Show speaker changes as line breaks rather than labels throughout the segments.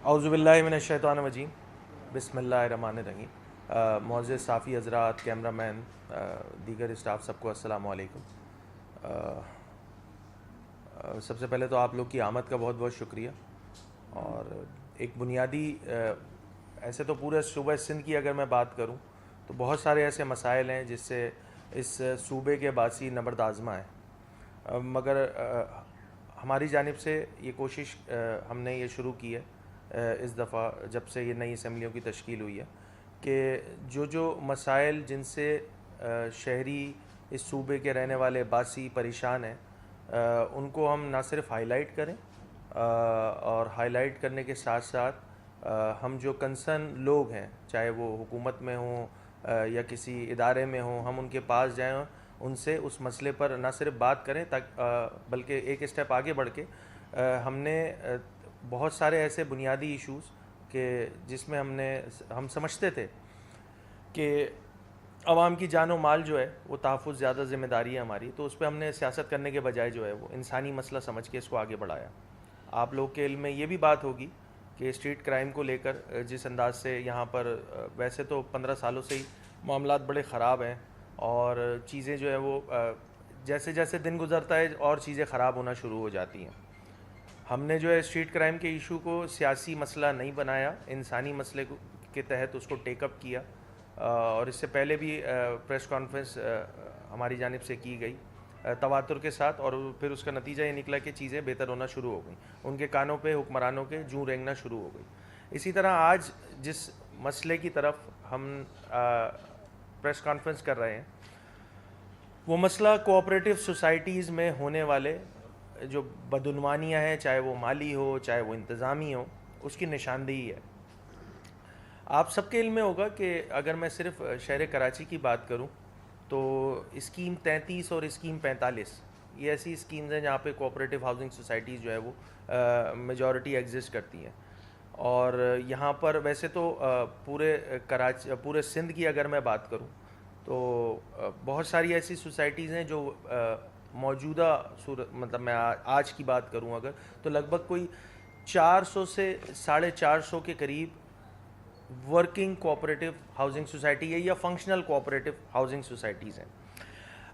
اعوذ باللہ من الشیطان الرجیم، بسم اللہ الرحمن الرحیم۔ معزز صافی حضرات، کیمرہ مین، دیگر اسٹاف، سب کو السلام علیکم۔ سب سے پہلے تو آپ لوگ کی آمد کا بہت بہت شکریہ۔ اور ایک بنیادی ایسے تو پورے صوبہ سندھ کی اگر میں بات کروں تو بہت سارے ایسے مسائل ہیں جس سے اس صوبے کے باسی نبرد آزما ہے، مگر ہماری جانب سے یہ کوشش ہم نے یہ شروع کی ہے اس دفعہ جب سے یہ نئی اسمبلیوں کی تشکیل ہوئی ہے کہ جو مسائل جن سے شہری اس صوبے کے رہنے والے باسی پریشان ہیں ان کو ہم نہ صرف ہائی لائٹ کریں اور ہائی لائٹ کرنے کے ساتھ ساتھ ہم جو کنسرن لوگ ہیں، چاہے وہ حکومت میں ہوں یا کسی ادارے میں ہوں، ہم ان کے پاس جائیں، ان سے اس مسئلے پر نہ صرف بات کریں بلکہ ایک اسٹیپ آگے بڑھ کے ہم نے بہت سارے ایسے بنیادی ایشوز کہ جس میں ہم سمجھتے تھے کہ عوام کی جان و مال جو ہے وہ تحفظ زیادہ ذمہ داری ہے ہماری، تو اس پہ ہم نے سیاست کرنے کے بجائے جو ہے وہ انسانی مسئلہ سمجھ کے اس کو آگے بڑھایا۔ آپ لوگ کے علم میں یہ بھی بات ہوگی کہ اسٹریٹ کرائم کو لے کر جس انداز سے یہاں پر ویسے تو 15 سالوں سے ہی معاملات بڑے خراب ہیں اور چیزیں جو ہے وہ جیسے جیسے دن گزرتا ہے اور چیزیں خراب ہونا شروع ہو جاتی ہیں۔ ہم نے جو ہے اسٹریٹ کرائم کے ایشو کو سیاسی مسئلہ نہیں بنایا، انسانی مسئلے کے تحت اس کو ٹیک اپ کیا، اور اس سے پہلے بھی پریس کانفرنس ہماری جانب سے کی گئی تواتر کے ساتھ، اور پھر اس کا نتیجہ یہ نکلا کہ چیزیں بہتر ہونا شروع ہو گئیں، ان کے کانوں پہ حکمرانوں کے جوں رینگنا شروع ہو گئی۔ اسی طرح آج جس مسئلے کی طرف ہم پریس کانفرنس کر رہے ہیں وہ مسئلہ کوآپریٹو سوسائٹیز میں ہونے والے جو بدعنوانیاں ہیں، چاہے وہ مالی ہو چاہے وہ انتظامی ہو، اس کی نشاندہی ہے۔ آپ سب کے علم میں ہوگا کہ اگر میں صرف شہر کراچی کی بات کروں تو اسکیم 33 اور اسکیم 45 یہ ایسی اسکیمز ہیں جہاں پہ کوآپریٹو ہاؤسنگ سوسائٹیز جو ہے وہ میجورٹی ایگزسٹ کرتی ہیں، اور یہاں پر ویسے تو پورے سندھ کی اگر میں بات کروں تو بہت ساری ایسی سوسائٹیز ہیں جو موجودہ صورت، مطلب میں آج کی بات کروں اگر تو لگ بھگ کوئی 400 سے 450 کے قریب ورکنگ کوآپریٹو ہاؤسنگ سوسائٹی ہے یا فنکشنل کوآپریٹو ہاؤسنگ سوسائٹیز ہیں۔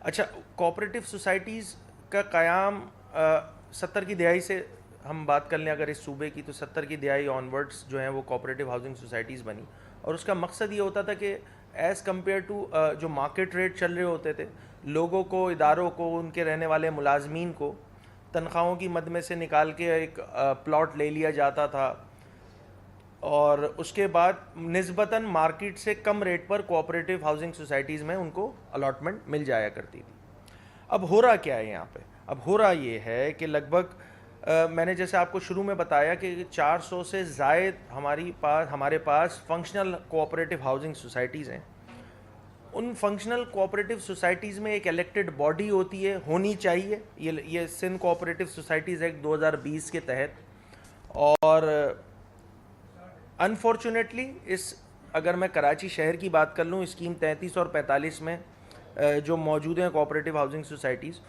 اچھا، کوآپریٹو سوسائٹیز کا قیام 70 کی دہائی سے ہم بات کر لیں اگر اس صوبے کی، تو 70 کی دہائی آن ورڈز جو ہیں وہ کوآپریٹو ہاؤسنگ سوسائٹیز بنی، اور اس کا مقصد یہ ہوتا تھا کہ ایز کمپیئر ٹو جو مارکیٹ ریٹ چل رہے ہوتے تھے، لوگوں کو، اداروں کو، ان کے رہنے والے ملازمین کو تنخواہوں کی مد میں سے نکال کے ایک پلاٹ لے لیا جاتا تھا، اور اس کے بعد نسبتاً مارکیٹ سے کم ریٹ پر کوآپریٹو ہاؤسنگ سوسائٹیز میں ان کو الاٹمنٹ مل جایا کرتی تھی۔ اب ہو رہا کیا ہے یہاں پہ؟ اب ہو رہا یہ ہے کہ لگ بھگ میں نے جیسے آپ کو شروع میں بتایا کہ 400 سے زائد ہمارے پاس فنکشنل کوآپریٹو ہاؤسنگ سوسائٹیز ہیں۔ ان فنکشنل کوآپریٹو سوسائٹیز میں ایک الیکٹڈ باڈی ہوتی ہے، ہونی چاہیے، یہ سندھ کوآپریٹو سوسائٹیز ایکٹ 2020 کے تحت، اور انفارچونیٹلی اگر میں کراچی شہر کی بات کر لوں، اسکیم 33 اور 45 میں جو موجود ہیں کوآپریٹو ہاؤسنگ سوسائٹیز،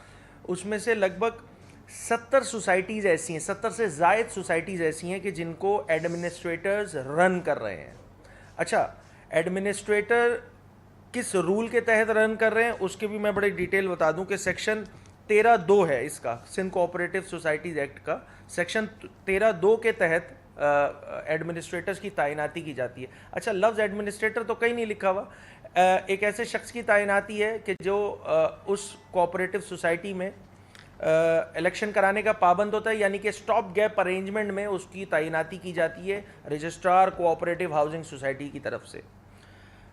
اس میں سے لگ بھگ 70 سوسائٹیز ایسی ہیں، 70 سے زائد سوسائٹیز ایسی ہیں کہ جن کو ایڈمنسٹریٹرز رن کر رہے ہیں۔ اچھا، ایڈمنسٹریٹر کس رول کے تحت رن کر رہے ہیں اس کے بھی میں بڑی ڈیٹیل بتا دوں کہ سیکشن 13(2) ہے اس کا، سندھ کوآپریٹو سوسائٹیز ایکٹ کا سیکشن 13(2) کے تحت ایڈمنسٹریٹرز کی تعیناتی کی جاتی ہے۔ اچھا، لفظ ایڈمنسٹریٹر تو کہیں نہیں لکھا ہوا، ایک ایسے شخص کی تعیناتی ہے کہ جو اس کوآپریٹو سوسائٹی میں الیکشن کرانے کا پابند ہوتا ہے، یعنی کہ اسٹاپ گیپ ارینجمنٹ میں اس کی تعیناتی کی جاتی ہے رجسٹرار کوآپریٹو ہاؤسنگ سوسائٹی کی طرف سے۔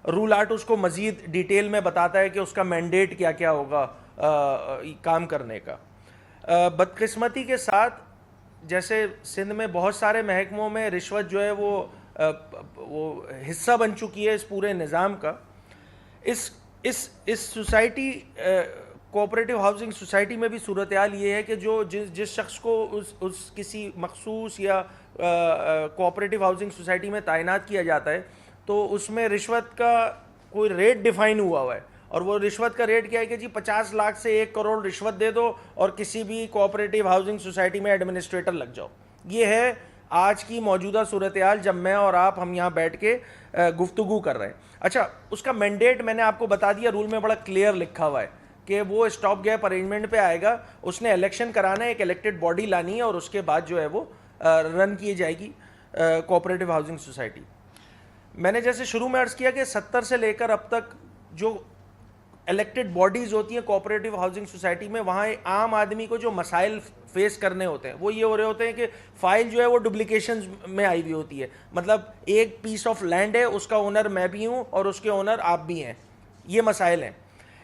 رول آرٹ اس کو مزید ڈیٹیل میں بتاتا ہے کہ اس کا مینڈیٹ کیا کیا ہوگا کام کرنے کا۔ بدقسمتی کے ساتھ جیسے سندھ میں بہت سارے محکموں میں رشوت جو ہے وہ حصہ بن چکی ہے اس پورے نظام کا، اس سوسائٹی کوآپریٹو ہاؤسنگ سوسائٹی میں بھی صورتحال یہ ہے کہ جس شخص کو اس کسی مخصوص یا کوآپریٹو ہاؤسنگ سوسائٹی میں تعینات کیا جاتا ہے تو اس میں رشوت کا کوئی ریٹ ڈیفائن ہوا ہے، اور وہ رشوت کا ریٹ کیا ہے کہ جی 50 لاکھ سے 1 کروڑ رشوت دے دو اور کسی بھی کوآپریٹو ہاؤسنگ سوسائٹی میں ایڈمنسٹریٹر لگ جاؤ۔ یہ ہے آج کی موجودہ صورتحال جب میں اور آپ ہم یہاں بیٹھ کے گفتگو کر رہے ہیں. اچھا, اس کا مینڈیٹ میں نے آپ کو بتا دیا, رول میں بڑا کلیئر لکھا ہوا ہے کہ وہ اسٹاپ گیپ ارینجمنٹ پہ آئے گا, اس نے الیکشن کرانا ہے, ایک الیکٹڈ باڈی لانی ہے اور اس کے بعد جو ہے وہ رن کی جائے گی کوآپریٹو ہاؤسنگ سوسائٹی. میں نے جیسے شروع میں عرض کیا کہ 70 سے لے کر اب تک جو الیکٹڈ باڈیز ہوتی ہیں کوآپریٹو ہاؤسنگ سوسائٹی میں, وہاں عام آدمی کو جو مسائل فیس کرنے ہوتے ہیں وہ یہ ہو رہے ہوتے ہیں کہ فائل جو ہے وہ ڈپلیکیشن میں آئی ہوئی ہوتی ہے. مطلب ایک پیس آف لینڈ ہے, اس کا اونر میں بھی ہوں اور اس کے اونر آپ بھی ہیں, یہ مسائل ہیں.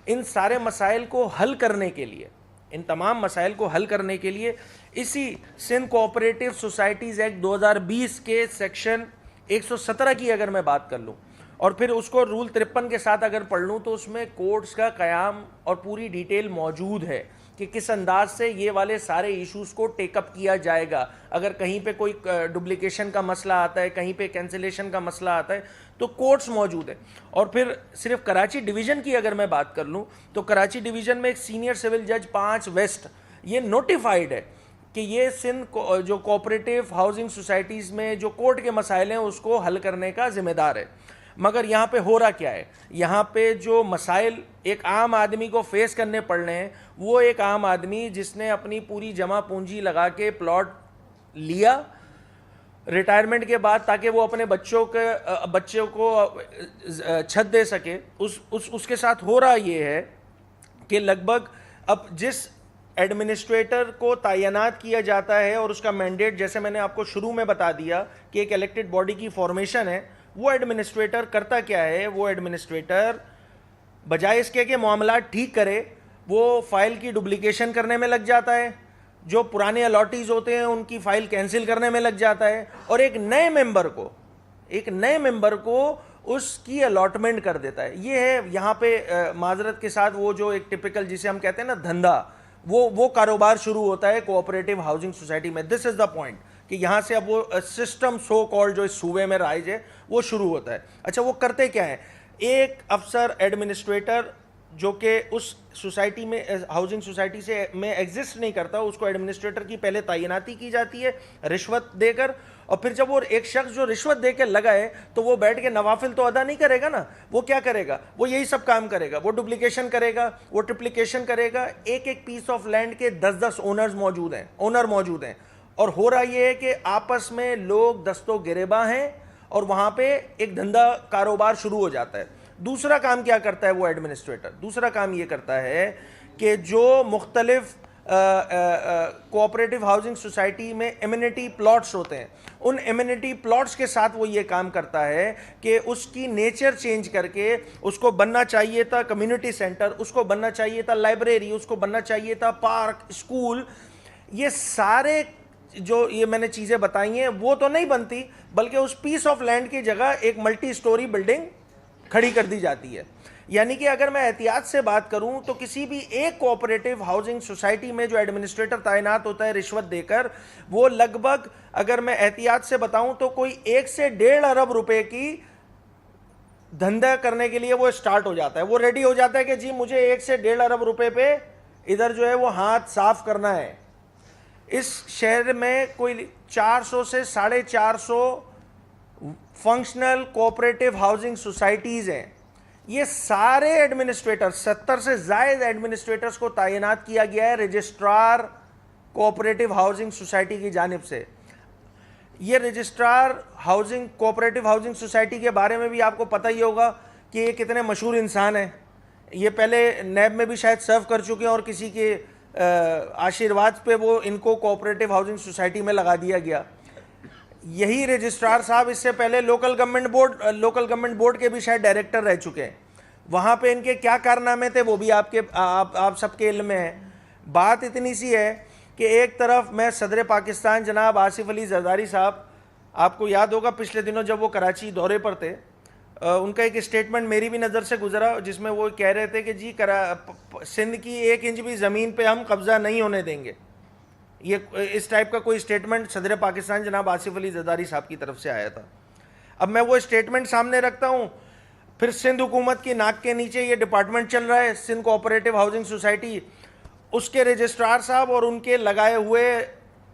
ان سارے مسائل کو حل کرنے کے لیے, ان تمام مسائل کو حل کرنے کے لیے اسی سندھ کوآپریٹو سوسائٹیز ایکٹ 2020 کے سیکشن 117 کی اگر میں بات کر لوں اور پھر اس کو رول 53 کے ساتھ اگر پڑھ لوں تو اس میں کورٹس کا قیام اور پوری ڈیٹیل موجود ہے کہ کس انداز سے یہ والے سارے ایشوز کو ٹیک اپ کیا جائے گا. اگر کہیں پہ کوئی ڈپلیکیشن کا مسئلہ آتا ہے, کہیں پہ کینسلیشن کا مسئلہ آتا ہے, تو کورٹس موجود ہیں. اور پھر صرف کراچی ڈویژن کی اگر میں بات کر لوں تو کراچی ڈویژن میں ایک سینئر سول جج 5 ویسٹ یہ نوٹیفائڈ ہے کہ یہ سندھ جو کوآپریٹو ہاؤسنگ سوسائٹیز میں جو کورٹ کے مسائل ہیں اس کو حل کرنے کا ذمہ دار ہے. مگر یہاں پہ ہو رہا کیا ہے, یہاں پہ جو مسائل ایک عام آدمی کو فیس کرنے پڑ رہے ہیں, وہ ایک عام آدمی جس نے اپنی پوری جمع پونجی لگا کے پلاٹ لیا ریٹائرمنٹ کے بعد تاکہ وہ اپنے بچوں کو چھت دے سکے, اس کے ساتھ ہو رہا یہ ہے کہ لگ بھگ اب جس ایڈمنسٹریٹر کو تعینات کیا جاتا ہے اور اس کا مینڈیٹ جیسے میں نے آپ کو شروع میں بتا دیا کہ ایک الیکٹڈ باڈی کی فارمیشن ہے, وہ ایڈمنسٹریٹر کرتا کیا ہے, وہ ایڈمنسٹریٹر بجائے اس کے کہ معاملات ٹھیک کرے وہ فائل کی ڈپلیکیشن کرنے میں لگ جاتا ہے, جو پرانے الاٹیز ہوتے ہیں ان کی فائل کینسل کرنے میں لگ جاتا ہے, اور ایک نئے ممبر کو اس کی الاٹمنٹ کر دیتا ہے. یہ ہے یہاں پہ معذرت کے ساتھ وہ جو ایک ٹپیکل جسے ہم کہتے ہیں نا دھندا, وہ کاروبار شروع ہوتا ہے کوآپریٹو ہاؤسنگ سوسائٹی میں. دس از دا پوائنٹ کہ یہاں سے اب وہ سسٹم سو کالڈ جو اس صوبے میں رائج ہے وہ شروع ہوتا ہے. اچھا, وہ کرتے کیا ہیں, ایک افسر ایڈمنسٹریٹر جو کہ اس سوسائٹی میں ہاؤسنگ سوسائٹی سے میں ایگزسٹ نہیں کرتا, اس کو ایڈمنسٹریٹر کی پہلے تعیناتی کی جاتی ہے رشوت دے کر, اور پھر جب وہ ایک شخص جو رشوت دے کے لگا ہے تو وہ بیٹھ کے نوافل تو ادا نہیں کرے گا نا, وہ کیا کرے گا, وہ یہی سب کام کرے گا, وہ ڈپلیکیشن کرے گا, وہ ٹرپلیکیشن کرے گا. ایک پیس آف لینڈ کے 10 اونر موجود ہیں, اور ہو رہا یہ ہے کہ آپس میں لوگ دست و گریباں ہیں اور وہاں پہ ایک دھندا کاروبار شروع ہو جاتا ہے. دوسرا کام کیا کرتا ہے وہ ایڈمنسٹریٹر, دوسرا کام یہ کرتا ہے کہ جو مختلف کوآپریٹو ہاؤسنگ سوسائٹی میں ایمینٹی پلاٹس ہوتے ہیں, ان ایمینٹی پلاٹس کے ساتھ وہ یہ کام کرتا ہے کہ اس کی نیچر چینج کر کے اس کو بننا چاہیے تھا کمیونٹی سینٹر, اس کو بننا چاہیے تھا لائبریری, اس کو بننا چاہیے تھا پارک, اسکول. یہ سارے جو یہ میں نے چیزیں بتائی ہیں وہ تو نہیں بنتی, بلکہ اس پیس آف لینڈ کی جگہ ایک ملٹی سٹوری بلڈنگ کھڑی کر دی جاتی ہے. یعنی کہ اگر میں احتیاط سے بات کروں تو کسی بھی ایک کوآپریٹو ہاؤسنگ سوسائٹی میں جو ایڈمنسٹریٹر تعینات ہوتا ہے رشوت دے کر, وہ لگ بھگ اگر میں احتیاط سے بتاؤں تو کوئی 1 سے 1.5 ارب روپے کی دھندا کرنے کے لیے وہ اسٹارٹ ہو جاتا ہے, وہ ریڈی ہو جاتا ہے کہ جی مجھے 1 سے 1.5 ارب روپے پہ ادھر جو ہے وہ ہاتھ صاف کرنا ہے. اس شہر میں کوئی 400 سے 450 فنکشنل کوآپریٹو ہاؤسنگ سوسائٹیز ہیں. یہ سارے ایڈمنسٹریٹر 70 سے زائد ایڈمنسٹریٹرز کو تعینات کیا گیا ہے رجسٹرار کوآپریٹو ہاؤسنگ سوسائٹی کی جانب سے. یہ رجسٹرار کوآپریٹو ہاؤسنگ سوسائٹی کے بارے میں بھی آپ کو پتہ ہی ہوگا کہ یہ کتنے مشہور انسان ہیں. یہ پہلے نیب میں بھی شاید سرو کر چکے ہیں اور کسی کے آشیرواد پہ وہ ان کو کوآپریٹو ہاؤسنگ سوسائٹی میں لگا دیا گیا. یہی رجسٹرار صاحب اس سے پہلے لوکل گورنمنٹ بورڈ کے بھی شاید ڈائریکٹر رہ چکے ہیں. وہاں پہ ان کے کیا کارنامے تھے وہ بھی آپ سب کے علم میں ہے. بات اتنی سی ہے کہ ایک طرف میں صدر پاکستان جناب آصف علی زرداری صاحب, آپ کو یاد ہوگا پچھلے دنوں جب وہ کراچی دورے پر تھے, ان کا ایک اسٹیٹمنٹ میری بھی نظر سے گزرا جس میں وہ کہہ رہے تھے کہ جی سندھ کی 1 انچ بھی زمین پہ ہم قبضہ نہیں ہونے دیں گے. یہ اس ٹائپ کا کوئی اسٹیٹمنٹ صدر پاکستان جناب آصف علی زرداری صاحب کی طرف سے آیا تھا. اب میں وہ اسٹیٹمنٹ سامنے رکھتا ہوں, پھر سندھ حکومت کی ناک کے نیچے یہ ڈپارٹمنٹ چل رہا ہے سندھ کوآپریٹو ہاؤسنگ سوسائٹی, اس کے رجسٹرار صاحب اور ان کے لگائے ہوئے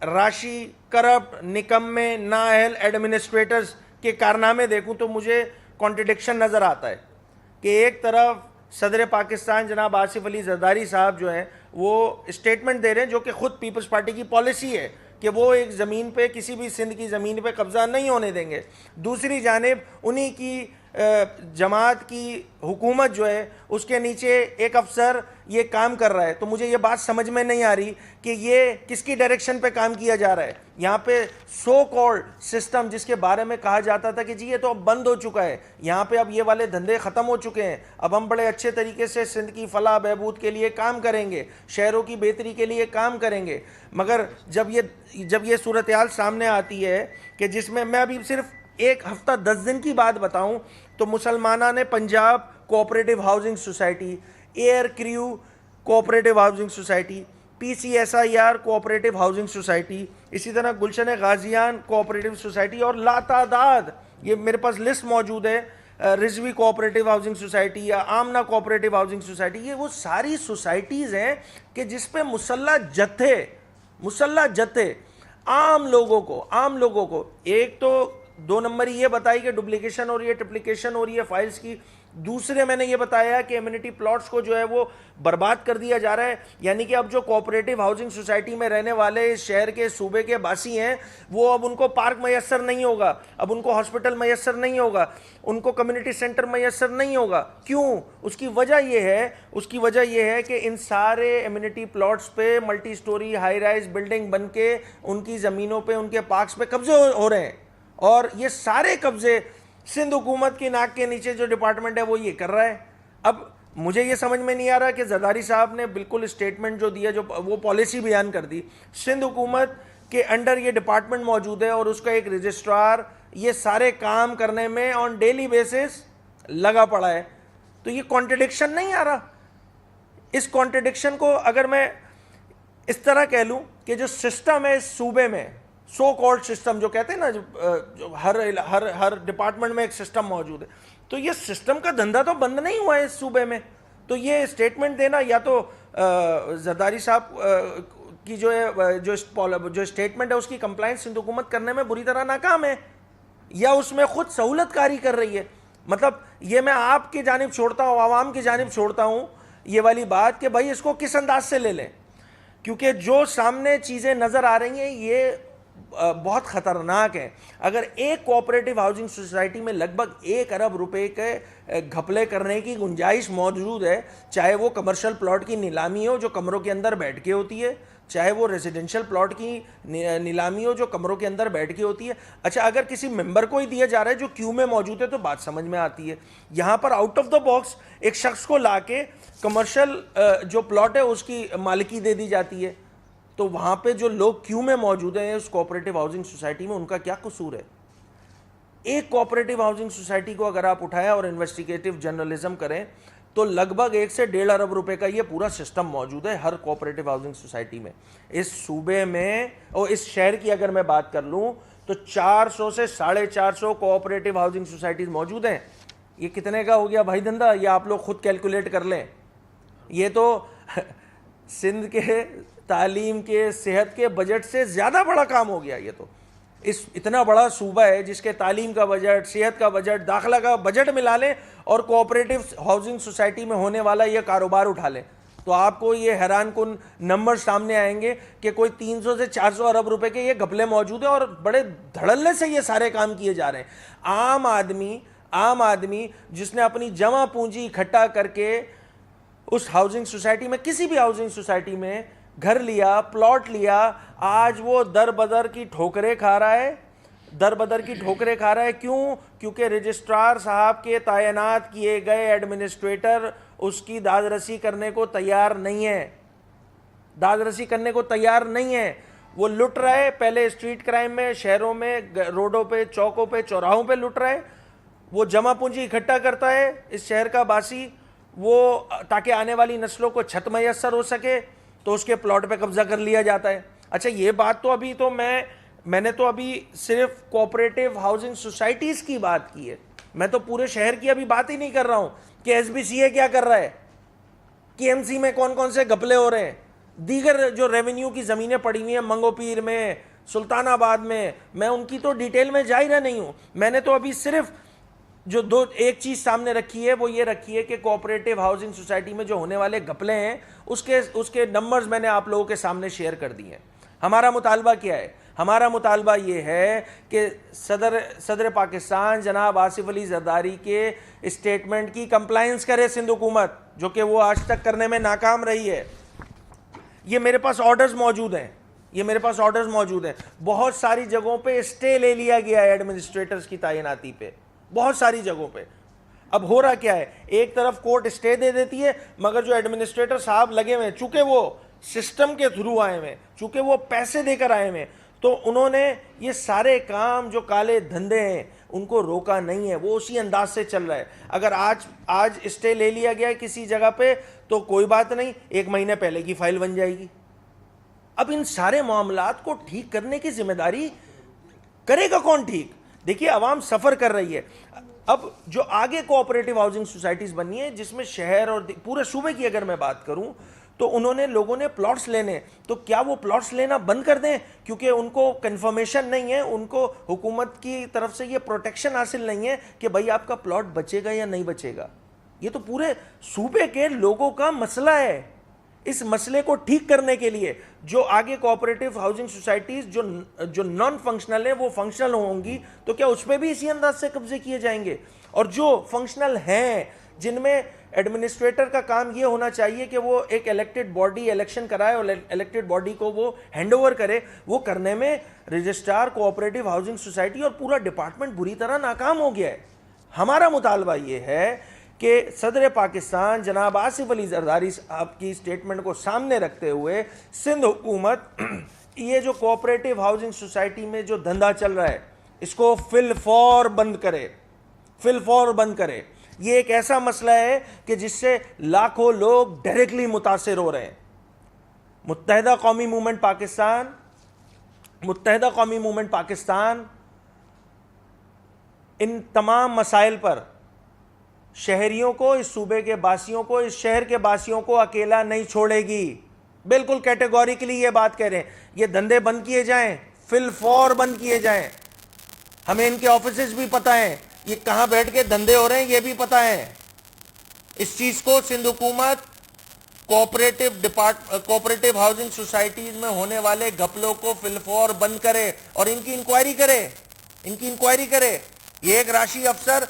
راشی کرپٹ نکمے نااہل ایڈمنسٹریٹرز کے کارنامے دیکھوں تو مجھے کانٹرڈکشن نظر آتا ہے کہ ایک طرف صدر پاکستان جناب آصف علی زرداری صاحب جو ہیں وہ اسٹیٹمنٹ دے رہے ہیں جو کہ خود پیپلز پارٹی کی پالیسی ہے کہ وہ ایک زمین پہ کسی بھی سندھ کی زمین پہ قبضہ نہیں ہونے دیں گے. دوسری جانب انہی کی جماعت کی حکومت جو ہے اس کے نیچے ایک افسر یہ کام کر رہا ہے. تو مجھے یہ بات سمجھ میں نہیں آ رہی کہ یہ کس کی ڈائریکشن پہ کام کیا جا رہا ہے. یہاں پہ سو کالڈ سسٹم جس کے بارے میں کہا جاتا تھا کہ جی یہ تو اب بند ہو چکا ہے, یہاں پہ اب یہ والے دھندے ختم ہو چکے ہیں, اب ہم بڑے اچھے طریقے سے سندھ کی فلاح بہبود کے لیے کام کریں گے, شہروں کی بہتری کے لیے کام کریں گے. مگر جب یہ صورتحال سامنے آتی ہے کہ جس میں ابھی صرف ایک ہفتہ 10 دن کی بات بتاؤں تو مسلمانہ نے Punjab cooperative housing society, air crew cooperative housing society, PCSIR cooperative housing society, اسی طرح گلشن غازیان کوآپریٹو سوسائٹی اور لاتعداد, یہ میرے پاس لسٹ موجود ہے, رضوی کوآپریٹو ہاؤسنگ سوسائٹی یا آمنہ کوآپریٹو ہاؤسنگ سوسائٹی, یہ وہ ساری سوسائٹیز ہیں کہ جس پہ مسلح جتھے عام لوگوں کو ایک تو 2 نمبر یہ بتائی کہ ڈپلیکیشن ہو رہی ہے, ٹپلیکیشن ہو رہی ہے فائلز کی. دوسرے میں نے یہ بتایا کہ ایمنٹی پلاٹس کو جو ہے وہ برباد کر دیا جا رہا ہے, یعنی کہ اب جو کوآپریٹو ہاؤسنگ سوسائٹی میں رہنے والے شہر کے صوبے کے باسی ہیں وہ اب ان کو پارک میسر نہیں ہوگا, اب ان کو ہاسپٹل میسر نہیں ہوگا, ان کو کمیونٹی سینٹر میسر نہیں ہوگا. کیوں؟ اس کی وجہ یہ ہے کہ ان سارے ایمنٹی پلاٹس پہ multi storey high rise building بن کے ان کی زمینوں پہ ان کے پارکس پہ قبضے ہو رہے ہیں, اور یہ سارے قبضے سندھ حکومت کی ناک کے نیچے جو ڈپارٹمنٹ ہے وہ یہ کر رہا ہے. اب مجھے یہ سمجھ میں نہیں آ رہا کہ زرداری صاحب نے بالکل اسٹیٹمنٹ جو دیا, جو وہ پالیسی بیان کر دی, سندھ حکومت کے انڈر یہ ڈپارٹمنٹ موجود ہے اور اس کا ایک رجسٹرار یہ سارے کام کرنے میں آن ڈیلی بیسس لگا پڑا ہے. تو یہ کانٹرڈکشن نہیں آ رہا؟ اس کانٹرڈکشن کو اگر میں اس طرح کہہ لوں کہ جو سسٹم ہے اس صوبے میں, سو کالڈ سسٹم جو کہتے ہیں نا, جو ہر ڈپارٹمنٹ میں ایک سسٹم موجود ہے, تو یہ سسٹم کا دھندا تو بند نہیں ہوا ہے اس صوبے میں. تو یہ اسٹیٹمنٹ دینا یا تو زرداری صاحب کی جو اسٹیٹمنٹ ہے اس کی کمپلائنس سندھ حکومت کرنے میں بری طرح ناکام ہے, یا اس میں خود سہولت کاری کر رہی ہے. مطلب یہ میں آپ کی جانب چھوڑتا ہوں, عوام کی جانب چھوڑتا ہوں یہ والی بات کہ بھائی اس کو کس انداز سے لے لیں, کیونکہ جو سامنے چیزیں نظر آ رہی ہیں یہ بہت خطرناک ہے. اگر ایک کوآپریٹو ہاؤسنگ سوسائٹی میں لگ بھگ 1 ارب روپے کے گھپلے کرنے کی گنجائش موجود ہے, چاہے وہ کمرشل پلاٹ کی نیلامی ہو جو کمروں کے اندر بیٹھ کے ہوتی ہے, چاہے وہ ریزیڈنشل پلاٹ کی نیلامی ہو جو کمروں کے اندر بیٹھ کے ہوتی ہے. اچھا اگر کسی ممبر کو ہی دیا جا رہا ہے جو کیو میں موجود ہے تو بات سمجھ میں آتی ہے. یہاں پر آؤٹ آف دا باکس ایک شخص کو لا کے کمرشل جو پلاٹ ہے اس کی مالکی دے دی جاتی ہے, تو وہاں پہ جو لوگ کیو میں موجود ہیں اس کوآپریٹو ہاؤسنگ سوسائٹی میں ان کا کیا قصور ہے؟ ایک کوآپریٹو ہاؤسنگ سوسائٹی کو اگر آپ اٹھائیں اور انویسٹیگیٹو جرنلزم کریں تو لگ بھگ 1 سے 1.5 ارب روپے کا یہ پورا سسٹم موجود ہے ہر کوآپریٹو ہاؤسنگ سوسائٹی میں. اس صوبے میں اور اس شہر کی اگر میں بات کر لوں تو 400 سے 450 کوآپریٹو ہاؤسنگ سوسائٹیز موجود ہیں. یہ کتنے کا ہو گیا بھائی دھندا, یہ آپ لوگ خود کیلکولیٹ کر لیں. یہ تو سندھ کے تعلیم کے صحت کے بجٹ سے زیادہ بڑا کام ہو گیا. یہ تو اتنا بڑا صوبہ ہے جس کے تعلیم کا بجٹ, صحت کا بجٹ, داخلہ کا بجٹ ملا لیں اور کوآپریٹو ہاؤسنگ سوسائٹی میں ہونے والا یہ کاروبار اٹھا لیں تو آپ کو یہ حیران کن نمبر سامنے آئیں گے کہ کوئی 300 سے 400 ارب روپے کے یہ گھپلے موجود ہیں اور بڑے دھڑلے سے یہ سارے کام کیے جا رہے ہیں. عام آدمی جس نے اپنی جمع پونجی اکٹھا کر کے اس ہاؤسنگ سوسائٹی میں, کسی بھی ہاؤسنگ سوسائٹی میں گھر لیا, پلاٹ لیا, آج وہ در بدر کی ٹھوکریں کھا رہا ہے. کیوں؟ کیونکہ رجسٹرار صاحب کے تعینات کیے گئے ایڈمنسٹریٹر اس کی دادرسی کرنے کو تیار نہیں ہے. وہ لٹ رہا ہے, پہلے اسٹریٹ کرائم میں, شہروں میں, روڈوں پہ, چوکوں پہ, چوراہوں پہ لٹ رہا ہے. وہ جمع پونجی اکٹھا کرتا ہے اس شہر کا باسی, وہ تاکہ آنے والی نسلوں کو چھت میسر ہو سکے تو اس کے پلاٹ پہ قبضہ کر لیا جاتا ہے. اچھا یہ بات تو ابھی تو میں نے تو ابھی صرف کوآپریٹو ہاؤسنگ سوسائٹیز کی بات کی ہے, میں تو پورے شہر کی ابھی بات ہی نہیں کر رہا ہوں کہ SBCA کیا کر رہا ہے, KMC میں کون کون سے گھپلے ہو رہے ہیں, دیگر جو ریونیو کی زمینیں پڑی ہوئی ہیں منگو پیر میں, سلطان آباد میں ان کی تو ڈیٹیل میں جا ہی رہا نہیں ہوں. میں نے تو ابھی صرف جو ایک چیز سامنے رکھی ہے وہ یہ رکھی ہے کہ کوآپریٹو ہاؤسنگ سوسائٹی میں جو ہونے والے گھپلے ہیں اس کے نمبرز میں نے آپ لوگوں کے سامنے شیئر کر دیے ہیں. ہمارا مطالبہ کیا ہے؟ ہمارا مطالبہ یہ ہے کہ صدر پاکستان جناب آصف علی زرداری کے اسٹیٹمنٹ کی کمپلائنس کرے سندھ حکومت, جو کہ وہ آج تک کرنے میں ناکام رہی ہے. یہ میرے پاس آرڈرز موجود ہیں, بہت ساری جگہوں پہ اسٹے لے لیا گیا ہے ایڈمنسٹریٹرز کی تعیناتی پہ, بہت ساری جگہوں پہ. اب ہو رہا کیا ہے, ایک طرف کورٹ اسٹے دے دیتی ہے, مگر جو ایڈمنسٹریٹر صاحب لگے ہوئے ہیں, چونکہ وہ سسٹم کے تھرو آئے ہوئے, چونکہ وہ پیسے دے کر آئے ہوئے, تو انہوں نے یہ سارے کام جو کالے دھندے ہیں ان کو روکا نہیں ہے. وہ اسی انداز سے چل رہا ہے. اگر آج اسٹے لے لیا گیا ہے کسی جگہ پہ تو کوئی بات نہیں, 1 مہینے پہلے کی فائل بن جائے گی. اب ان سارے معاملات کو ٹھیک کرنے کی ذمہ داری کرے گا کون ٹھیک؟ دیکھیے عوام سفر کر رہی ہے. اب جو آگے کوآپریٹو ہاؤسنگ سوسائٹیز بنی ہیں, جس میں شہر اور پورے صوبے کی اگر میں بات کروں تو لوگوں نے پلاٹس لینے, تو کیا وہ پلاٹس لینا بند کر دیں کیونکہ ان کو کنفرمیشن نہیں ہے, ان کو حکومت کی طرف سے یہ پروٹیکشن حاصل نہیں ہے کہ بھائی آپ کا پلاٹ بچے گا یا نہیں بچے گا؟ یہ تو پورے صوبے کے لوگوں کا مسئلہ ہے. اس مسئلے کو ٹھیک کرنے کے لیے جو آگے کوآپریٹو ہاؤسنگ سوسائٹیز جو نان فنکشنل ہیں وہ فنکشنل ہوں گی, تو کیا اس پہ بھی اسی انداز سے قبضے کیے جائیں گے؟ اور جو فنکشنل ہیں, جن میں ایڈمنسٹریٹر کا کام یہ ہونا چاہیے کہ وہ ایک الیکٹڈ باڈی الیکشن کرائے اور الیکٹڈ باڈی کو وہ ہینڈ اوور کرے, وہ کرنے میں رجسٹرار کوآپریٹو ہاؤسنگ سوسائٹی اور پورا ڈپارٹمنٹ بری طرح ناکام ہو گیا ہے. ہمارا مطالبہ یہ ہے کہ صدر پاکستان جناب آصف علی زرداری صاحب کی اسٹیٹمنٹ کو سامنے رکھتے ہوئے سندھ حکومت یہ جو کوآپریٹو ہاؤسنگ سوسائٹی میں جو دھندا چل رہا ہے اس کو فی الفور بند کرے. یہ ایک ایسا مسئلہ ہے کہ جس سے لاکھوں لوگ ڈائریکٹلی متاثر ہو رہے ہیں. متحدہ قومی موومنٹ پاکستان ان تمام مسائل پر شہریوں کو, اس صوبے کے باسیوں کو, اس شہر کے باسیوں کو اکیلا نہیں چھوڑے گی. بالکل کیٹیگوریکلی یہ بات کہہ رہے ہیں, یہ دھندے بند کیے جائیں, فی الفور بند کیے جائیں. ہمیں ان کے آفیسز بھی پتہ ہیں, یہ کہاں بیٹھ کے دھندے ہو رہے ہیں یہ بھی پتہ ہے. اس چیز کو سندھ حکومت کوآپریٹو ہاؤسنگ سوسائٹیز میں ہونے والے گھپلوں کو فی الفور بند کرے اور ان کی انکوائری کرے. یہ ایک راشی افسر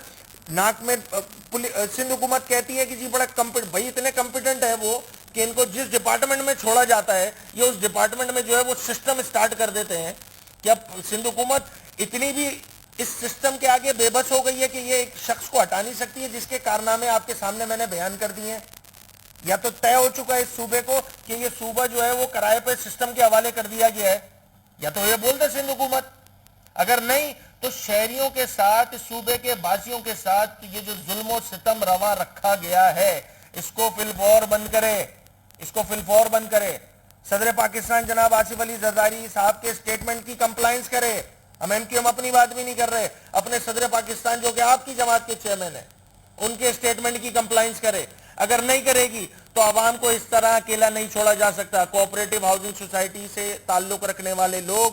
ناک میں سندھ حکومت کہتی ہے کہ جی بڑا بھائی اتنے کمپیٹنٹ ہے وہ کہ ان کو جس ڈپارٹمنٹ میں چھوڑا جاتا ہے یہ اس ڈپارٹمنٹ میں جو ہے وہ سسٹم سٹارٹ کر دیتے ہیں. کہ اب سندھ حکومت اتنی بھی اس سسٹم کے آگے بے بس ہو گئی ہے کہ یہ ایک شخص کو ہٹا نہیں سکتی ہے جس کے کارنامے آپ کے سامنے میں نے بیان کر دیے ہیں. یا تو طے ہو چکا ہے اس صوبے کو کہ یہ صوبہ جو ہے وہ کرائے پہ سسٹم کے حوالے کر دیا گیا ہے, یا تو یہ بولتے سندھ حکومت. اگر نہیں تو شہریوں کے ساتھ, اس صوبے کے باسیوں کے ساتھ یہ جو ظلم و ستم روا رکھا گیا ہے اس کو فی الفور بند کرے. صدر پاکستان جناب آصف علی زرداری صاحب کے اسٹیٹمنٹ کی کمپلائنس کرے. ہم اپنی بات بھی نہیں کر رہے, اپنے صدر پاکستان جو کہ آپ کی جماعت کے چیئرمین ہیں ان کے اسٹیٹمنٹ کی کمپلائنس کرے. اگر نہیں کرے گی تو عوام کو اس طرح اکیلا نہیں چھوڑا جا سکتا. کوآپریٹو ہاؤسنگ سوسائٹی سے تعلق رکھنے والے لوگ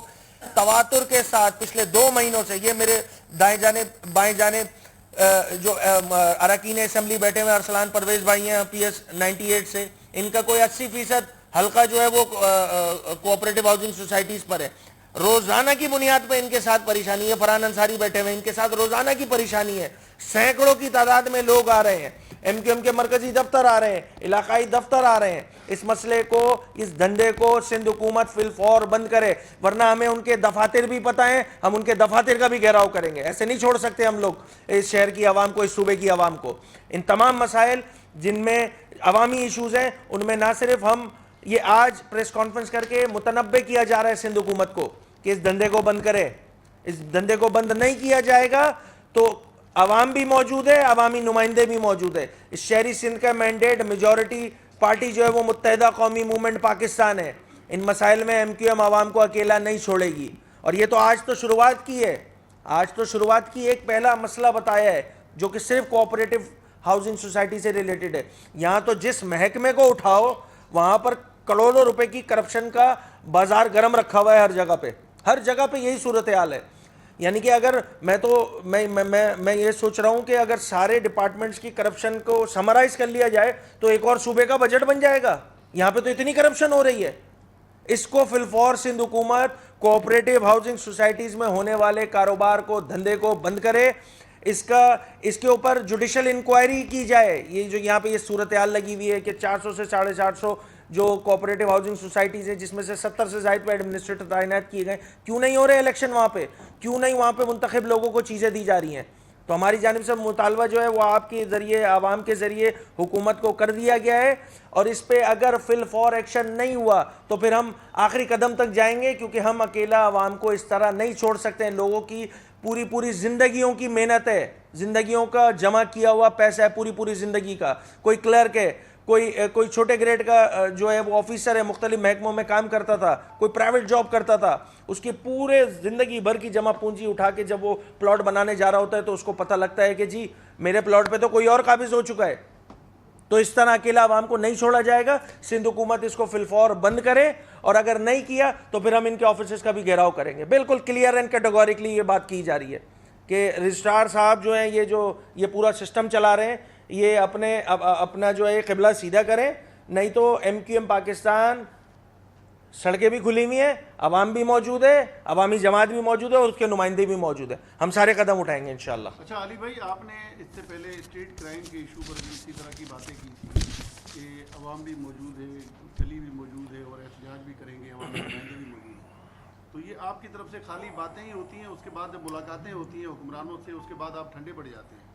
تواتر کے ساتھ پچھلے 2 مہینوں سے, یہ میرے دائیں جانب بائیں جانب جو اراکین اسمبلی بیٹھے ہوئے ارسلان پرویز بھائی ہیں PS 98 سے, ان کا کوئی 80% حلقہ جو ہے وہ کوآپریٹو ہاؤسنگ سوسائٹیز پر ہے. روزانہ کی بنیاد پہ ان کے ساتھ پریشانی ہے. فرحان انصاری بیٹھے ہوئے, ان کے ساتھ روزانہ کی پریشانی ہے. سینکڑوں کی تعداد میں لوگ آ رہے ہیں, MQM کے مرکزی دفتر آ رہے ہیں, علاقائی دفتر آ رہے ہیں. اس مسئلے کو, اس دھندے کو سندھ حکومت فی الفور بند کرے, ورنہ ہمیں ان کے دفاتر بھی پتہ ہیں, ہم ان کے دفاتر کا بھی گھیراؤ کریں گے. ایسے نہیں چھوڑ سکتے ہم لوگ اس شہر کی عوام کو, اس صوبے کی عوام کو. ان تمام مسائل جن میں عوامی ایشوز ہیں ان میں نہ صرف ہم یہ آج پریس کانفرنس کر کے متنبع کیا جا رہا ہے سندھ حکومت کو کہ اس دھندے کو بند کرے. اس دھندے کو بند نہیں کیا جائے گا تو عوام بھی موجود ہے, عوامی نمائندے بھی موجود ہے. اس شہری سندھ کا مینڈیٹ, میجورٹی پارٹی جو ہے وہ متحدہ قومی موومنٹ پاکستان ہے. ان مسائل میں MQM عوام کو اکیلا نہیں چھوڑے گی. اور یہ تو آج تو شروعات کی ہے, ایک پہلا مسئلہ بتایا ہے جو کہ صرف کوآپریٹو ہاؤسنگ سوسائٹی سے ریلیٹڈ ہے. یہاں تو جس محکمے کو اٹھاؤ وہاں پر کروڑوں روپے کی کرپشن کا بازار گرم رکھا ہوا ہے ہر جگہ پہ. ہر جگہ پہ یہی صورتحال ہے. یعنی کہ اگر میں یہ سوچ رہا ہوں کہ اگر سارے ڈپارٹمنٹس کی کرپشن کو سمرائز کر لیا جائے تو ایک اور صوبے کا بجٹ بن جائے گا. یہاں پہ تو اتنی کرپشن ہو رہی ہے. اس کو فی الفور سندھ حکومت کوآپریٹو ہاؤسنگ سوسائٹیز میں ہونے والے کاروبار کو, دھندے کو بند کرے. اس کے اوپر جوڈیشل انکوائری کی جائے. یہ جو یہاں پہ یہ صورتحال لگی ہوئی ہے کہ 400 سے 450 جو کوآپریٹو ہاؤسنگ سوسائٹیز ہیں جس میں سے 70 سے زائد پہ ایڈمنسٹریٹر تعینات کیے گئے, کیوں نہیں ہو رہے الیکشن وہاں پہ؟ کیوں نہیں وہاں پہ منتخب لوگوں کو چیزیں دی جا رہی ہیں؟ تو ہماری جانب سے مطالبہ جو ہے وہ آپ کے ذریعے, عوام کے ذریعے حکومت کو کر دیا گیا ہے. اور اس پہ اگر فی الفور ایکشن نہیں ہوا تو پھر ہم آخری قدم تک جائیں گے, کیونکہ ہم اکیلا عوام کو اس طرح نہیں چھوڑ سکتے ہیں. لوگوں کی پوری زندگیوں کی محنت ہے, زندگیوں کا جمع کیا ہوا پیسہ ہے, پوری زندگی کا. کوئی کلرک ہے, کوئی چھوٹے گریڈ کا جو ہے وہ آفیسر ہے, مختلف محکموں میں کام کرتا تھا, کوئی پرائیویٹ جاب کرتا تھا. اس کی پورے زندگی بھر کی جمع پونجی اٹھا کے جب وہ پلاٹ بنانے جا رہا ہوتا ہے تو اس کو پتہ لگتا ہے کہ جی میرے پلاٹ پہ تو کوئی اور قابض ہو چکا ہے. تو اس طرح اکیلا عوام کو نہیں چھوڑا جائے گا. سندھ حکومت اس کو فی الفور بند کرے, اور اگر نہیں کیا تو پھر ہم ان کے آفیسز کا بھی گھیراؤ کریں گے. بالکل کلیئر اینڈ کیٹیگوریکلی یہ بات کی جا رہی ہے کہ رجسٹرار صاحب جو ہیں یہ پورا سسٹم چلا رہے ہیں, یہ اپنا جو ہے قبلہ سیدھا کریں, نہیں تو ایم کیو ایم پاکستان سڑکیں بھی کھلی ہوئی ہیں, عوام بھی موجود ہے, عوامی جماعت بھی موجود ہے, اور اس کے نمائندے بھی موجود ہیں. ہم سارے قدم اٹھائیں گے انشاءاللہ.
اچھا علی بھائی, آپ نے اس سے پہلے اسٹریٹ کرائم کے ایشو پر بھی اسی طرح کی باتیں کی تھی کہ عوام بھی موجود ہے, گلی بھی موجود ہے, اور احتجاج بھی کریں گے, عوامی نمائندے بھی موجود ہیں. تو یہ آپ کی طرف سے خالی باتیں ہی ہوتی ہیں, اس کے بعد جب ملاقاتیں ہوتی ہیں حکمرانوں سے اس کے بعد آپ ٹھنڈے پڑ جاتے ہیں.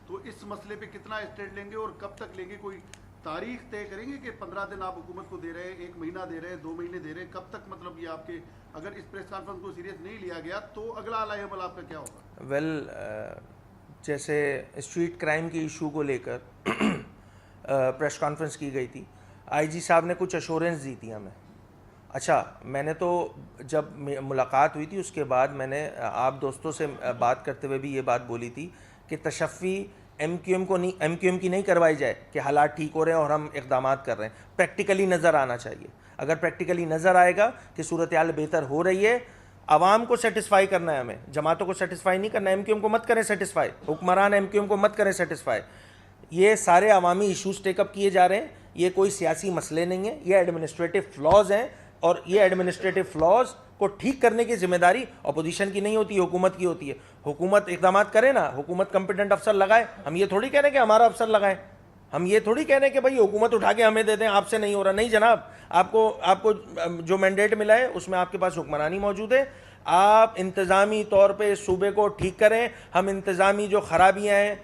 تو اس مسئلے پہ کتنا اسٹیپ لیں گے اور کب تک لیں گے؟ کوئی تاریخ طے کریں گے کہ 15 دن آپ حکومت کو دے رہے ہیں, 1 مہینہ دے رہے ہیں, 2 مہینے دے رہے ہیں, کب تک مطلب یہ آپ کے, اگر اس پریس کانفرنس کو سیریس نہیں لیا گیا تو اگلا عمل عمل آپ کا کیا ہوگا؟
ویل جیسے اسٹریٹ کرائم کے ایشو کو لے کر پریس کانفرنس کی گئی تھی, آئی جی صاحب نے کچھ ایشورنس دی تھی ہمیں. اچھا, میں نے تو جب ملاقات ہوئی تھی اس کے بعد میں نے آپ دوستوں سے بات کرتے ہوئے بھی یہ بات بولی تھی کہ تشفی ایم کیو ایم کی نہیں کروائی جائے کہ حالات ٹھیک ہو رہے ہیں اور ہم اقدامات کر رہے ہیں. پریکٹیکلی نظر آنا چاہیے. اگر پریکٹیکلی نظر آئے گا کہ صورتحال بہتر ہو رہی ہے, عوام کو سیٹسفائی کرنا ہے ہمیں, جماعتوں کو سیٹسفائی نہیں کرنا. ایم کیو ایم کو مت کریں سیٹسفائی, حکمران ایم کیو ایم کو مت کریں سیٹسفائی. یہ سارے عوامی ایشوز ٹیک اپ کیے جا رہے ہیں. یہ کوئی سیاسی مسئلے نہیں ہیں, یہ ایڈمنسٹریٹو فلاز ہیں, اور یہ ایڈمنسٹریٹو فلاز کو ٹھیک کرنے کی ذمہ داری اپوزیشن کی نہیں ہوتی, حکومت کی ہوتی ہے. حکومت اقدامات کرے نا, حکومت کمپیٹنٹ افسر لگائے. ہم یہ تھوڑی کہہ رہے ہیں کہ ہمارا افسر لگائے, ہم یہ تھوڑی کہہ رہے ہیں کہ بھائی حکومت اٹھا کے ہمیں دے دیں, آپ سے نہیں ہو رہا. نہیں جناب, آپ کو جو مینڈیٹ ملا ہے اس میں آپ کے پاس حکمرانی موجود ہے. آپ انتظامی طور پہ اس صوبے کو ٹھیک کریں. ہم انتظامی جو خرابیاں ہیں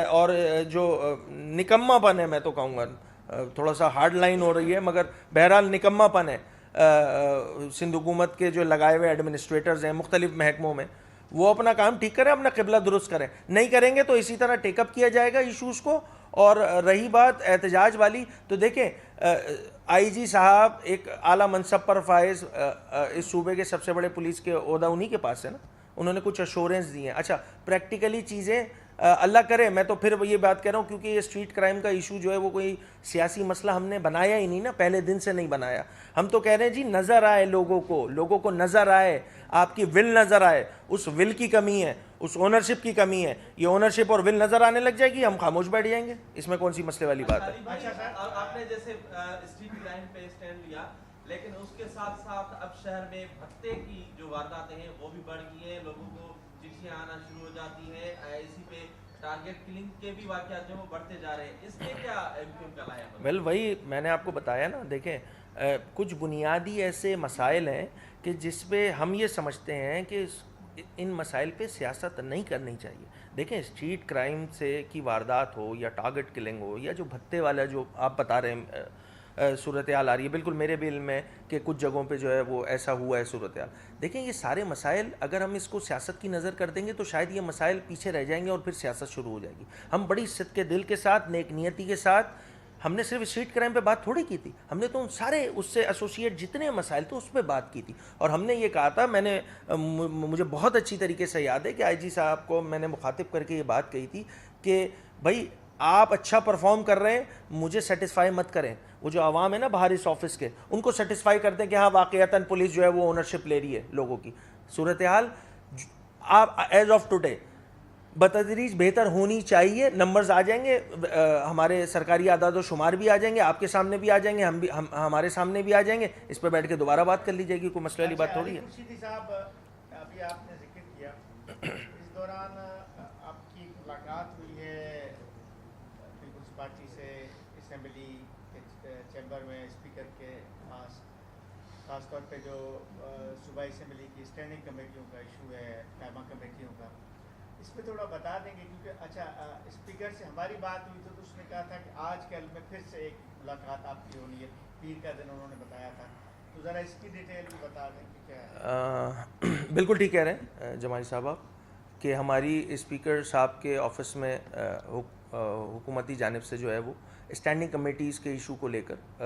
اور جو نکما پن ہے, میں تو کہوں گا تھوڑا سا ہارڈ لائن ہو رہی ہے, مگر بہرحال نکما پن ہے سندھ حکومت کے جو لگائے ہوئے ایڈمنسٹریٹرز ہیں مختلف محکموں میں, وہ اپنا کام ٹھیک کریں, اپنا قبلہ درست کریں. نہیں کریں گے تو اسی طرح ٹیک اپ کیا جائے گا ایشوز کو. اور رہی بات احتجاج والی, تو دیکھیں آئی جی صاحب ایک اعلیٰ منصب پر فائز, اس صوبے کے سب سے بڑے پولیس کے عہدہ انہی کے پاس ہے نا, انہوں نے کچھ ایشورنس دی ہیں. اچھا, پریکٹیکلی چیزیں اللہ کرے, میں تو پھر یہ بات کہہ رہا ہوں کیونکہ یہ اسٹریٹ کرائم کا ایشو جو ہے وہ کوئی سیاسی مسئلہ ہم نے بنایا ہی نہیں نا, پہلے دن سے نہیں بنایا. ہم تو کہہ رہے ہیں جی نظر آئے لوگوں کو نظر آئے, آپ کی ول نظر آئے. اس ول کی کمی ہے, اس اونرشپ کی کمی ہے. یہ اونرشپ اور ول نظر آنے لگ جائے گی, ہم خاموش بیٹھ جائیں گے. اس میں کون سی مسئلے والی بات ہے؟
آپ نے جیسے اسٹریٹ کرائم پہ اسٹینڈ لیا, لیکن اس کے ساتھ ساتھ اب شہر میں بھٹے کی جو وارداتیں ہیں وہ بھی بڑھ گئی ہیں. لوگوں کو چٹھیاں آنا شروع ہو جاتی ہیں, اسی پہ ٹارگیٹ کلنگ کے بھی واقعات جو وہ بڑھتے جا رہے ہیں. اس میں کیا ایم کیو ایم کا لایا؟
ویل وہی میں نے آپ کو بتایا نا. دیکھیں کچھ بنیادی ایسے مسائل ہیں کہ جس پہ ہم یہ سمجھتے ہیں کہ ان مسائل پہ سیاست نہیں کرنی چاہیے. دیکھیں اسٹریٹ کرائم سے کی واردات ہو یا ٹارگٹ کلنگ ہو یا جو بھتے والا جو آپ بتا رہے ہیں صورتحال آ رہی ہے, بالکل میرے بھی علم میں کہ کچھ جگہوں پہ جو ہے وہ ایسا ہوا ہے صورتحال. دیکھیں یہ سارے مسائل اگر ہم اس کو سیاست کی نظر کر دیں گے تو شاید یہ مسائل پیچھے رہ جائیں گے اور پھر سیاست شروع ہو جائے گی. ہم بڑی صدق دل کے ساتھ, نیک نیتی کے ساتھ, ہم نے صرف اسٹریٹ کرائم پہ بات تھوڑی کی تھی, ہم نے تو ان سارے اس سے ایسوسیٹ جتنے مسائل تھے اس پہ بات کی تھی. اور ہم نے یہ کہا تھا, مجھے بہت اچھی طریقے سے یاد ہے کہ آئی جی صاحب کو میں نے مخاطب کر کے یہ بات کہی تھی کہ بھائی آپ اچھا پرفارم کر رہے ہیں, مجھے سیٹسفائی مت کریں. وہ جو عوام ہے نا باہر اس آفس کے, ان کو سیٹسفائی کرتے ہیں کہ ہاں واقعتاً پولیس جو ہے وہ اونرشپ لے رہی ہے لوگوں کی. صورتحال آپ ایز آف ٹوڈے بتدریج بہتر ہونی چاہیے. نمبرز آ جائیں گے, ہمارے سرکاری اعداد و شمار بھی آ جائیں گے, آپ کے سامنے بھی آ جائیں گے, ہمارے سامنے بھی آ جائیں گے. اس پہ بیٹھ کے دوبارہ بات کر لی جائے گی, کوئی مسئلہ والی بات تھوڑی ہے.
خورشیدی صاحب, ابھی آپ نے ذکر کیا, اس دوران آپ کی ملاقات ہوئی ہے پیپلز پارٹی سے اسمبلی کے چیمبر میں اسپیکر کے پاس, خاص طور پہ جو صوبائی اسمبلی کی اسٹینڈنگ کمیٹیوں کا ایشو ہے, قائمہ کمیٹیوں کا, اس پہ تھوڑا بتا دیں گے. کیونکہ اچھا اسپیکر سے ہماری بات ہوئی تو اس نے کہا تھا کہ آج کل میں پھر سے ایک ملاقات آپ کی ہونی ہے, پیر کا دن انہوں نے بتایا تھا, تو ذرا اس کی ڈیٹیل بھی بتا دیں کہ کیا ہے.
بالکل ٹھیک کہہ رہے ہیں جمالی صاحب آپ, کہ ہماری اسپیکر صاحب کے آفس میں حکومتی جانب سے جو ہے وہ اسٹینڈنگ کمیٹیز کے ایشو کو لے کر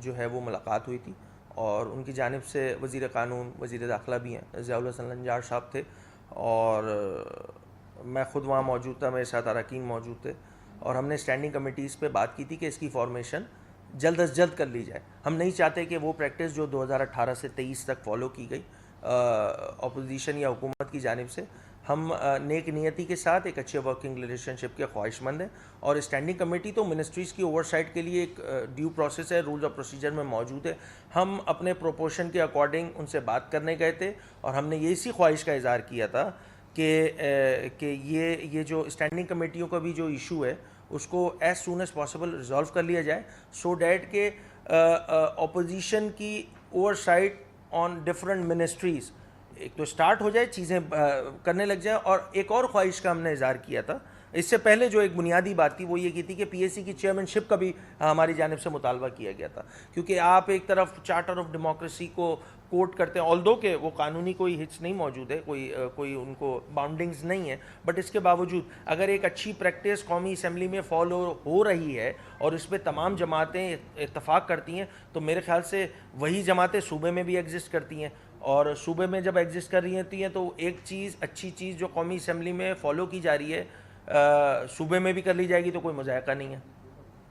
جو ہے وہ ملاقات ہوئی تھی, اور ان کی جانب سے وزیر قانون, وزیر داخلہ بھی ہیں, ضیاء الحسن نجار صاحب تھے, اور میں خود وہاں موجود تھا, میرے ساتھ اراکین موجود تھے, اور ہم نے اسٹینڈنگ کمیٹیز پہ بات کی تھی کہ اس کی فارمیشن جلد از جلد کر لی جائے. ہم نہیں چاہتے کہ وہ پریکٹس جو 2018 سے 23 تک فالو کی گئی اپوزیشن یا حکومت کی جانب سے, ہم نیک نیتی کے ساتھ ایک اچھے ورکنگ ریلیشن شپ کے خواہش مند ہیں, اور اسٹینڈنگ کمیٹی تو منسٹریز کی اوور سائٹ کے لیے ایک ڈیو پروسیس ہے, رولز آف پروسیجر میں موجود ہے. ہم اپنے پروپورشن کے اکارڈنگ ان سے بات کرنے گئے تھے, اور ہم نے اسی خواہش کا اظہار کیا تھا کہ یہ جو اسٹینڈنگ کمیٹیوں کا بھی جو ایشو ہے اس کو as soon as possible resolve کر لیا جائے, سو دیٹ کہ اپوزیشن کی oversight on different ministries ایک تو اسٹارٹ ہو جائے, چیزیں کرنے لگ جائیں. اور ایک اور خواہش کا ہم نے اظہار کیا تھا اس سے پہلے, جو ایک بنیادی بات تھی وہ یہ کی تھی کہ پی ایس سی کی چیئرمین شپ کا بھی ہماری جانب سے مطالبہ کیا گیا تھا, کیونکہ آپ ایک طرف چارٹر آف ڈیموکریسی کو کوٹ کرتے ہیں, آلدو کہ وہ قانونی کوئی ہچ نہیں موجود ہے, کوئی ان کو باؤنڈنگز نہیں ہے, بٹ اس کے باوجود اگر ایک اچھی پریکٹس قومی اسمبلی میں فالو ہو رہی ہے اور اس پہ تمام جماعتیں اتفاق کرتی ہیں, تو میرے خیال سے وہی جماعتیں صوبے میں بھی ایگزسٹ کرتی ہیں, اور صوبے میں جب ایگزسٹ کر رہی ہوتی ہیں تو ایک چیز اچھی چیز جو قومی اسمبلی میں فالو کی جا رہی ہے صوبے میں بھی کر لی جائے گی, تو کوئی مذائقہ نہیں ہے.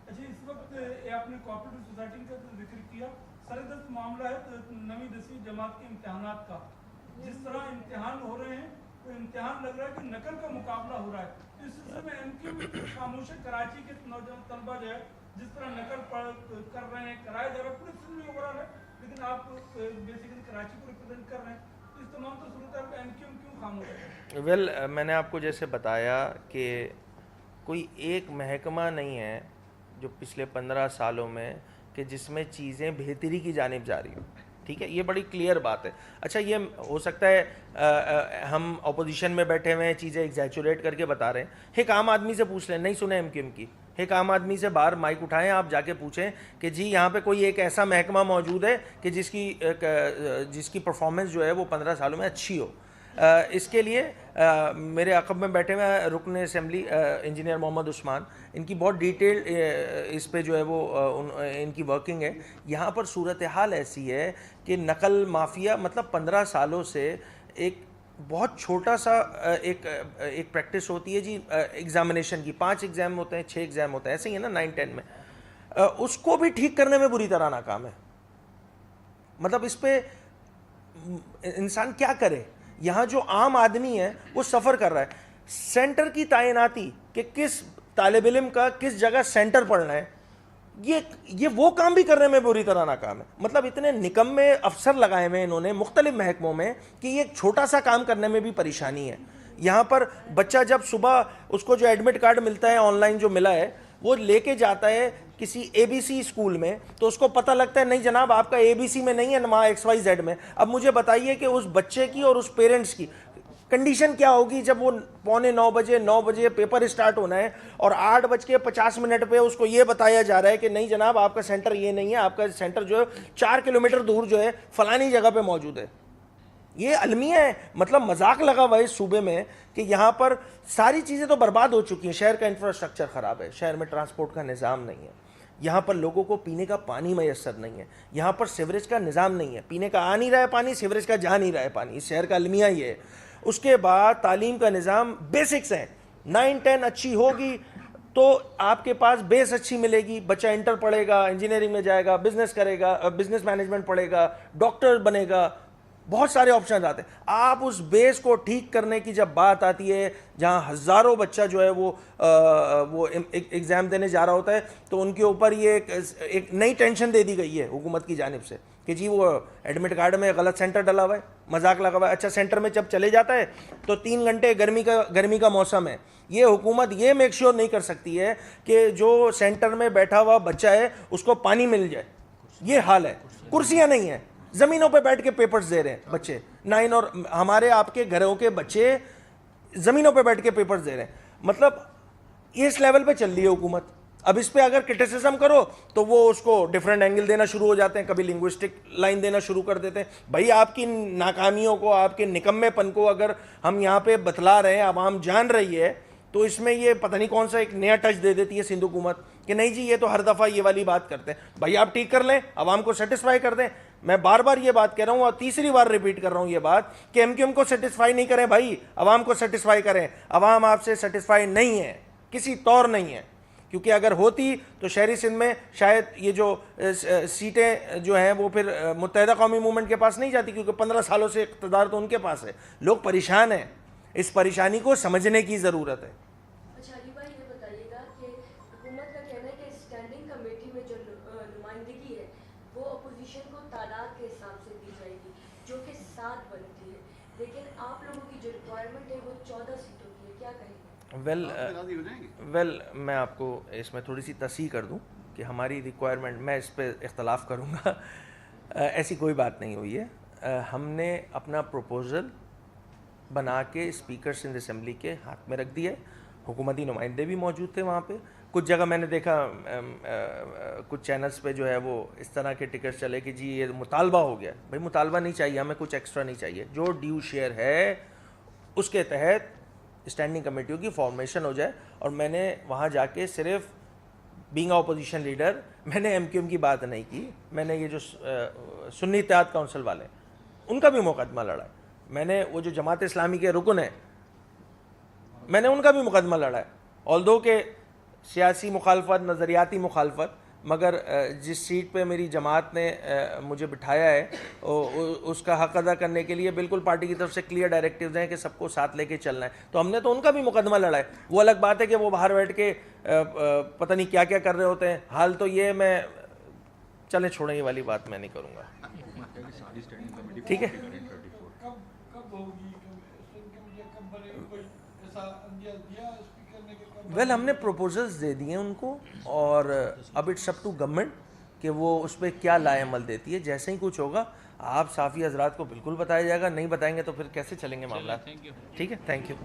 اچھا, اس وقت آپ نے کوآپریٹو سوسائٹی کا ذکر کیا, سردست معاملہ ہے 9ویں 10ویں جماعت کے امتحانات کا. جس طرح امتحان ہو رہے ہیں تو امتحان لگ رہا ہے کہ نقل کا مقابلہ ہو رہا ہے. اس سلسلے میں ایم کیو خاموش ہے, کراچی کے نوجوان طلبہ جو ہے جس طرح نقل کر رہے ہیں, کرائے جا رہا ہے, پورے سلسلے میں اوورآل ہے, لیکن آپ بیسیکلی کراچی کو ریپرزینٹ کر رہے ہیں, تو اس تمام تو صورت ہے ایم کیوں خاموش ہے؟
ویل, میں نے آپ کو جیسے بتایا کہ کوئی ایک محکمہ نہیں ہے جو پچھلے 15 سالوں میں کہ جس میں چیزیں بہتری کی جانب جا رہی ہوں. ٹھیک ہے, یہ بڑی کلیئر بات ہے. اچھا, یہ ہو سکتا ہے ہم اپوزیشن میں بیٹھے ہوئے ہیں, چیزیں ایگزیچوریٹ کر کے بتا رہے ہیں. ایک عام آدمی سے پوچھ لیں, نہیں سنے ایم کیو ایم کی, ایک عام آدمی سے باہر مائک اٹھائیں, آپ جا کے پوچھیں کہ جی یہاں پہ کوئی ایک ایسا محکمہ موجود ہے کہ جس کی پرفارمنس جو ہے وہ 15 سالوں میں اچھی ہو. اس کے لیے میرے عقب میں بیٹھے ہوئے رکن اسمبلی انجینئر محمد عثمان, ان کی بہت ڈیٹیل اس پہ جو ہے وہ ان کی ورکنگ ہے. یہاں پر صورتحال ایسی ہے کہ نقل مافیا مطلب 15 سالوں سے ایک بہت چھوٹا سا ایک پریکٹس ہوتی ہے جی ایگزامینیشن کی, 5 ایگزام ہوتے ہیں, 6 ایگزام ہوتے ہیں, ایسے ہی ہے نا 9 10 میں, اس کو بھی ٹھیک کرنے میں بری طرح ناکام ہے. مطلب اس پہ انسان کیا کرے. یہاں جو عام آدمی ہے وہ سفر کر رہا ہے, سینٹر کی تعیناتی کہ کس طالب علم کا کس جگہ سینٹر پڑھنا ہے, یہ وہ کام بھی کرنے میں بری طرح ناکام ہے. مطلب اتنے نکمے افسر لگائے ہوئے انہوں نے مختلف محکموں میں کہ یہ ایک چھوٹا سا کام کرنے میں بھی پریشانی ہے. یہاں پر بچہ جب صبح اس کو جو ایڈمٹ کارڈ ملتا ہے آن لائن جو ملا ہے وہ لے کے جاتا ہے کسی اے بی سی اسکول میں, تو اس کو پتہ لگتا ہے نہیں جناب آپ کا اے بی سی میں نہیں ہے, وہاں ایکس وائی زیڈ میں. اب مجھے بتائیے کہ اس بچے کی اور اس پیرنٹس کی کنڈیشن کیا ہوگی جب وہ 8:45 9 بجے پیپر اسٹارٹ ہونا ہے اور 8:50 پہ اس کو یہ بتایا جا رہا ہے کہ نہیں جناب آپ کا سینٹر یہ نہیں ہے, آپ کا سینٹر جو ہے 4 کلومیٹر دور جو ہے فلانی جگہ پہ موجود ہے. یہ المیہ ہے, مطلب مذاق لگا ہوا ہے اس صوبے میں کہ یہاں پر ساری چیزیں تو برباد ہو چکی ہیں. شہر کا انفراسٹرکچر خراب ہے, شہر میں ٹرانسپورٹ کا نظام نہیں ہے, یہاں پر لوگوں کو پینے کا پانی میسر نہیں ہے, یہاں پر سیوریج کا نظام نہیں ہے, پینے کا آ نہیں رہا ہے پانی, سیوریج کا جا نہیں رہا ہے پانی. اس شہر کا المیہ یہ ہے. اس کے بعد تعلیم کا نظام, بیسکس ہیں, 9 10 اچھی ہوگی تو آپ کے پاس بیس اچھی ملے گی, بچہ انٹر پڑھے گا, انجینئرنگ میں جائے گا, بزنس کرے گا, بزنس مینجمنٹ پڑھے گا, ڈاکٹر بنے گا. بہت سارے آپشن آتے ہیں. آپ اس بیس کو ٹھیک کرنے کی جب بات آتی ہے جہاں ہزاروں بچہ جو ہے وہ ایگزام دینے جا رہا ہوتا ہے تو ان کے اوپر یہ ایک نئی ٹینشن دے دی گئی ہے حکومت کی جانب سے کہ جی وہ ایڈمٹ کارڈ میں غلط سینٹر ڈلا ہوا ہے, مذاق لگا ہوا ہے. اچھا سینٹر میں جب چلے جاتا ہے تو 3 گھنٹے گرمی کا موسم ہے. یہ حکومت یہ میک شیور نہیں کر سکتی ہے کہ جو سینٹر میں بیٹھا ہوا بچہ ہے اس کو پانی مل جائے. یہ حال ہے, کرسیاں نہیں ہیں, زمینوں پہ بیٹھ کے پیپرز دے رہے ہیں بچے 9 اور ہمارے آپ کے گھروں کے بچے زمینوں پہ بیٹھ کے پیپرز دے رہے ہیں. مطلب یہ اس لیول پہ چل رہی ہے حکومت. اب اس پہ اگر کرٹیسزم کرو تو وہ اس کو ڈیفرنٹ اینگل دینا شروع ہو جاتے ہیں, کبھی لنگوسٹک لائن دینا شروع کر دیتے ہیں. بھائی آپ کی ناکامیوں کو, آپ کے نکمے پن کو اگر ہم یہاں پہ بتلا رہے ہیں, عوام جان رہی ہے, تو اس میں یہ پتہ نہیں کون سا ایک نیا ٹچ دے دیتی ہے سندھ حکومت کہ نہیں جی یہ تو ہر دفعہ یہ والی بات کرتے ہیں. بھائی آپ ٹھیک کر لیں, عوام کو سیٹسفائی کر دیں. میں بار بار یہ بات کہہ رہا ہوں اور تیسری بار ریپیٹ کر رہا ہوں یہ بات کہ ایم کیو ایم کو سیٹسفائی نہیں کریں بھائی, عوام کو سیٹسفائی کریں. عوام آپ سے سیٹسفائی نہیں ہے, کسی طور نہیں ہے, کیونکہ اگر ہوتی تو شہری سندھ میں شاید یہ جو سیٹیں جو ہیں وہ پھر متحدہ قومی موومنٹ کے پاس نہیں جاتی, کیونکہ 15 سالوں سے اقتدار تو ان کے پاس ہے. لوگ پریشان ہیں, اس پریشانی کو سمجھنے کی ضرورت ہے.
اچھا علی بھائی یہ بتائیے گا کہ حکومت کا کہنا ہے کہ اسٹینڈنگ کمیٹی میں جو نمائندگی ہے وہ اپوزیشن کو تعداد کے حساب سے دی جائے گی جو کہ 7 بنتی ہے, لیکن آپ لوگوں کی جو ریکوائرمنٹ ہے وہ 14 سیٹوں کی ہے, کیا کہیں گے؟
ویل میں آپ کو اس میں تھوڑی سی تصحیح کر دوں کہ ہماری ریکوائرمنٹ, میں اس پہ اختلاف کروں گا, ایسی کوئی بات نہیں ہوئی ہے. ہم نے اپنا پروپوزل بنا کے اسپیکر سندھ اسمبلی کے ہاتھ میں رکھ دیا ہے. حکومتی نمائندے بھی موجود تھے وہاں پہ. کچھ جگہ میں نے دیکھا کچھ چینلز پہ جو ہے وہ اس طرح کے ٹکٹ چلے کہ جی یہ مطالبہ ہو گیا. بھائی مطالبہ نہیں چاہیے ہمیں, کچھ ایکسٹرا نہیں چاہیے. جو ڈیو شیئر ہے اس کے تحت اسٹینڈنگ کمیٹیوں کی فارمیشن ہو جائے. اور میں نے وہاں جا کے صرف بینگ اپوزیشن لیڈر, میں نے ایم کیو ایم کی بات نہیں کی, میں نے یہ جو سنی اتحاد کونسل والے ان کا بھی مقدمہ لڑا ہے. میں نے وہ جو جماعت اسلامی کے رکن ہیں میں نے ان کا بھی مقدمہ لڑا ہے, آلدو کہ سیاسی مخالفت, نظریاتی مخالفت, مگر جس سیٹ پہ میری جماعت نے مجھے بٹھایا ہے اس کا حق ادا کرنے کے لیے بالکل پارٹی کی طرف سے کلیئر ڈائریکٹیوز ہیں کہ سب کو ساتھ لے کے چلنا ہے. تو ہم نے تو ان کا بھی مقدمہ لڑا ہے. وہ الگ بات ہے کہ وہ باہر بیٹھ کے پتہ نہیں کیا کیا کر رہے ہوتے ہیں. حال تو یہ میں چلیں چھوڑیں, یہ والی بات میں نہیں کروں گا. ٹھیک ہے, ویل ہم نے پروپوزلز دے دیے ان کو اور اب اٹس اپ ٹو گورنمنٹ کہ وہ اس پہ کیا لائے عمل دیتی ہے. جیسے ہی کچھ ہوگا آپ صافی حضرات کو بالکل بتایا جائے گا, نہیں بتائیں گے تو پھر کیسے چلیں گے معاملات. ٹھیک ہے, تھینک یو.